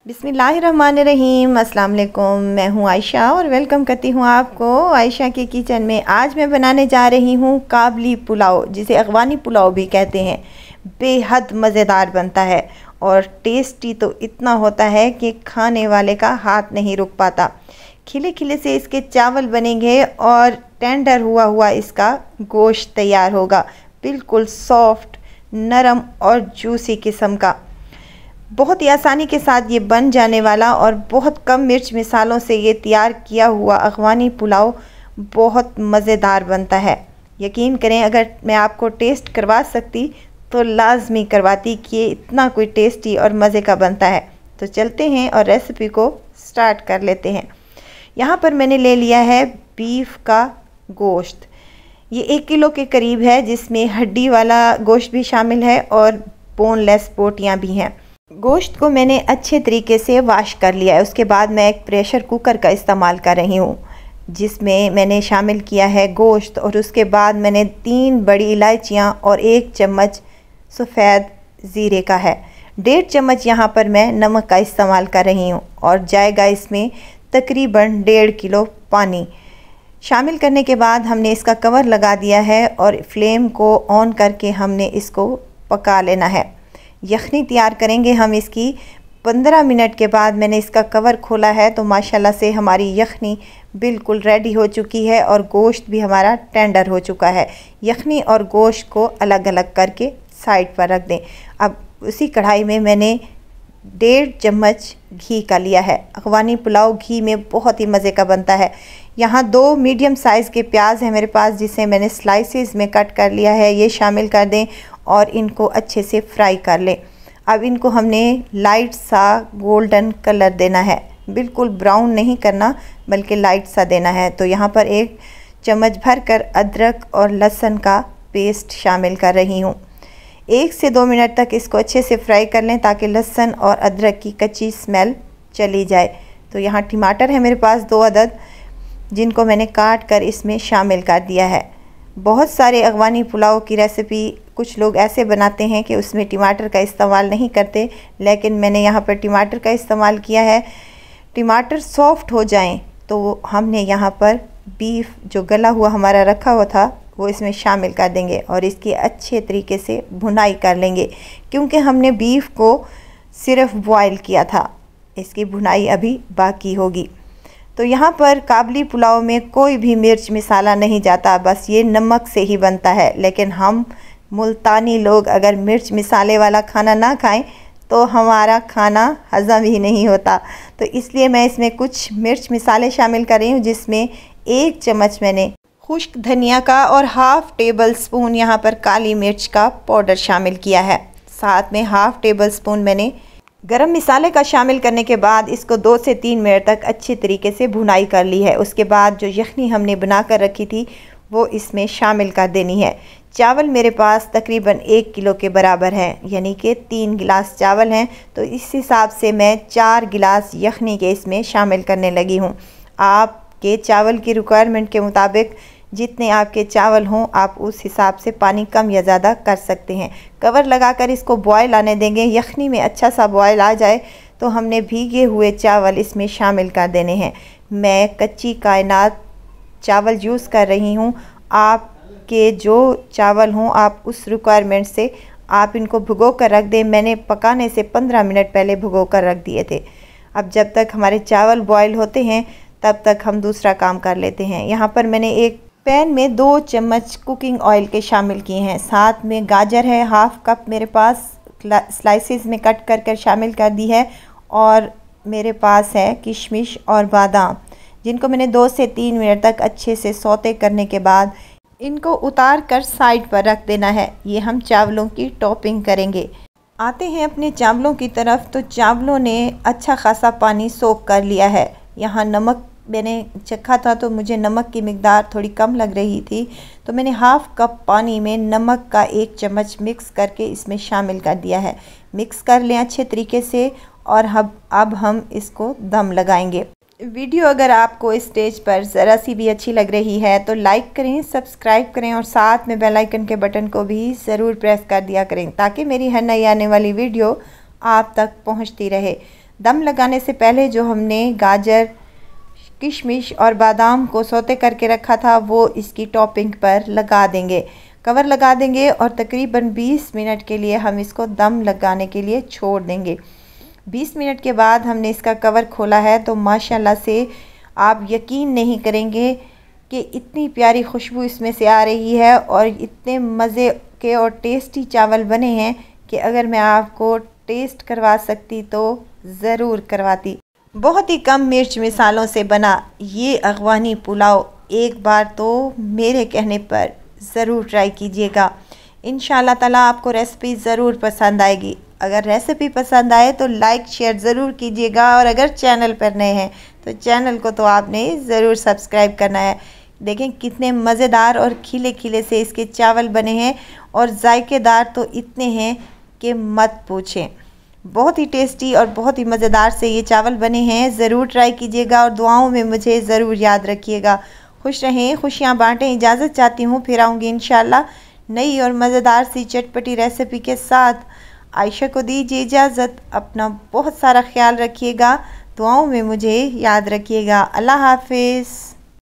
बिस्मिल्लाहिर्रहमानिर्रहीम। अस्सलाम वालेकुम। मैं हूँ आयशा और वेलकम करती हूँ आपको आयशा के किचन में। आज मैं बनाने जा रही हूँ काबली पुलाव, जिसे अफ़गानी पुलाव भी कहते हैं। बेहद मज़ेदार बनता है और टेस्टी तो इतना होता है कि खाने वाले का हाथ नहीं रुक पाता। खिले खिले से इसके चावल बनेंगे और टेंडर हुआ हुआ इसका गोश्त तैयार होगा, बिल्कुल सॉफ्ट, नरम और जूसी किस्म का। बहुत ही आसानी के साथ ये बन जाने वाला और बहुत कम मिर्च मिसालों से ये तैयार किया हुआ अफ़गानी पुलाव बहुत मज़ेदार बनता है। यकीन करें, अगर मैं आपको टेस्ट करवा सकती तो लाजमी करवाती कि ये इतना कोई टेस्टी और मज़े का बनता है। तो चलते हैं और रेसिपी को स्टार्ट कर लेते हैं। यहाँ पर मैंने ले लिया है बीफ का गोश्त। ये 1 किलो के करीब है, जिसमें हड्डी वाला गोश्त भी शामिल है और बोनलेस बोटियाँ भी हैं। गोश्त को मैंने अच्छे तरीके से वॉश कर लिया है। उसके बाद मैं एक प्रेशर कुकर का इस्तेमाल कर रही हूँ, जिसमें मैंने शामिल किया है गोश्त और उसके बाद मैंने 3 बड़ी इलायचियाँ और 1 चम्मच सफ़ेद ज़ीरे का है। 1.5 चम्मच यहाँ पर मैं नमक का इस्तेमाल कर रही हूँ और जाएगा इसमें तकरीबन 1.5 किलो पानी। शामिल करने के बाद हमने इसका कवर लगा दिया है और फ्लेम को ऑन करके हमने इसको पका लेना है। यखनी तैयार करेंगे हम इसकी 15 मिनट के बाद। मैंने इसका कवर खोला है तो माशाल्लाह से हमारी यखनी बिल्कुल रेडी हो चुकी है और गोश्त भी हमारा टेंडर हो चुका है। यखनी और गोश्त को अलग अलग करके साइड पर रख दें। अब उसी कढ़ाई में मैंने 1.5 चम्मच घी का लिया है। अफ़गानी पुलाव घी में बहुत ही मज़े का बनता है। यहाँ 2 मीडियम साइज़ के प्याज हैं मेरे पास, जिसे मैंने स्लाइसेस में कट कर लिया है। ये शामिल कर दें और इनको अच्छे से फ्राई कर लें। अब इनको हमने लाइट सा गोल्डन कलर देना है, बिल्कुल ब्राउन नहीं करना बल्कि लाइट सा देना है। तो यहाँ पर 1 चम्मच भर कर अदरक और लहसुन का पेस्ट शामिल कर रही हूँ। 1 से 2 मिनट तक इसको अच्छे से फ्राई कर लें ताकि लहसुन और अदरक की कच्ची स्मेल चली जाए। तो यहाँ टमाटर है मेरे पास 2 अदद, जिनको मैंने काट कर इसमें शामिल कर दिया है। बहुत सारे अफ़गानी पुलाव की रेसिपी कुछ लोग ऐसे बनाते हैं कि उसमें टमाटर का इस्तेमाल नहीं करते, लेकिन मैंने यहाँ पर टमाटर का इस्तेमाल किया है। टमाटर सॉफ्ट हो जाएं तो हमने यहाँ पर बीफ जो गला हुआ हमारा रखा हुआ था वो इसमें शामिल कर देंगे और इसकी अच्छे तरीके से भुनाई कर लेंगे, क्योंकि हमने बीफ को सिर्फ बॉयल किया था। इसकी भुनाई अभी बाकी होगी। तो यहाँ पर काबली पुलाव में कोई भी मिर्च मिसाला नहीं जाता, बस ये नमक से ही बनता है। लेकिन हम मुल्तानी लोग अगर मिर्च मिसाले वाला खाना ना खाएं तो हमारा खाना हज़म ही नहीं होता। तो इसलिए मैं इसमें कुछ मिर्च मिसाले शामिल कर रही हूँ, जिसमें 1 चम्मच मैंने खुश्क धनिया का और हाफ़ टेबल स्पून यहाँ पर काली मिर्च का पाउडर शामिल किया है। साथ में हाफ़ टेबल स्पून मैंने गरम मसाले का शामिल करने के बाद इसको 2 से 3 मिनट तक अच्छी तरीके से भुनाई कर ली है। उसके बाद जो यखनी हमने बना कर रखी थी वो इसमें शामिल कर देनी है। चावल मेरे पास तकरीबन 1 किलो के बराबर हैं, यानी कि 3 गिलास चावल हैं। तो इस हिसाब से मैं 4 गिलास यखनी के इसमें शामिल करने लगी हूँ। आपके चावल की रिक्वायरमेंट के मुताबिक जितने आपके चावल हों आप उस हिसाब से पानी कम या ज़्यादा कर सकते हैं। कवर लगाकर इसको बॉयल आने देंगे। यखनी में अच्छा सा बॉयल आ जाए तो हमने भीगे हुए चावल इसमें शामिल कर देने हैं। मैं कच्ची कायनात चावल यूज़ कर रही हूँ। आपके जो चावल हों आप उस रिक्वायरमेंट से आप इनको भिगो कर रख दें। मैंने पकाने से 15 मिनट पहले भिगो कर रख दिए थे। अब जब तक हमारे चावल बॉयल होते हैं तब तक हम दूसरा काम कर लेते हैं। यहाँ पर मैंने एक पैन में 2 चम्मच कुकिंग ऑयल के शामिल किए हैं। साथ में गाजर है, हाफ़ कप मेरे पास स्लाइसेस में कट कर कर शामिल कर दी है। और मेरे पास है किशमिश और बादाम, जिनको मैंने 2 से 3 मिनट तक अच्छे से सौते करने के बाद इनको उतार कर साइड पर रख देना है। ये हम चावलों की टॉपिंग करेंगे। आते हैं अपने चावलों की तरफ। तो चावलों ने अच्छा खासा पानी सोख कर लिया है। यहाँ नमक मैंने चखा था तो मुझे नमक की मिकदार थोड़ी कम लग रही थी, तो मैंने हाफ़ कप पानी में नमक का 1 चम्मच मिक्स करके इसमें शामिल कर दिया है। मिक्स कर लें अच्छे तरीके से और अब हम इसको दम लगाएंगे। वीडियो अगर आपको इस स्टेज पर ज़रा सी भी अच्छी लग रही है तो लाइक करें, सब्सक्राइब करें और साथ में बेल आइकन के बटन को भी ज़रूर प्रेस कर दिया करें, ताकि मेरी हर नई आने वाली वीडियो आप तक पहुंचती रहे। दम लगाने से पहले जो हमने गाजर, किशमिश और बादाम को सौते करके रखा था वो इसकी टॉपिंग पर लगा देंगे, कवर लगा देंगे और तकरीबन 20 मिनट के लिए हम इसको दम लगाने के लिए छोड़ देंगे। 20 मिनट के बाद हमने इसका कवर खोला है तो माशाल्लाह से आप यकीन नहीं करेंगे कि इतनी प्यारी खुशबू इसमें से आ रही है और इतने मज़े के और टेस्टी चावल बने हैं कि अगर मैं आपको टेस्ट करवा सकती तो ज़रूर करवाती। बहुत ही कम मिर्च मिसालों से बना ये अगवानी पुलाव एक बार तो मेरे कहने पर ज़रूर ट्राई कीजिएगा। इंशाल्लाह ताला आपको रेसिपी ज़रूर पसंद आएगी। अगर रेसिपी पसंद आए तो लाइक शेयर ज़रूर कीजिएगा और अगर चैनल पर नए हैं तो चैनल को तो आपने ज़रूर सब्सक्राइब करना है। देखें कितने मज़ेदार और खिले खिले से इसके चावल बने हैं और जायकेदार तो इतने हैं कि मत पूछें। बहुत ही टेस्टी और बहुत ही मज़ेदार से ये चावल बने हैं। ज़रूर ट्राई कीजिएगा और दुआओं में मुझे ज़रूर याद रखिएगा। खुश रहें, खुशियाँ बांटें। इजाज़त चाहती हूँ, फिर आऊँगी इंशाल्लाह नई और मज़ेदार सी चटपटी रेसिपी के साथ। आयशा को दीजिए इजाज़त। अपना बहुत सारा ख्याल रखिएगा, दुआओं में मुझे याद रखिएगा। अल्लाह हाफिज़।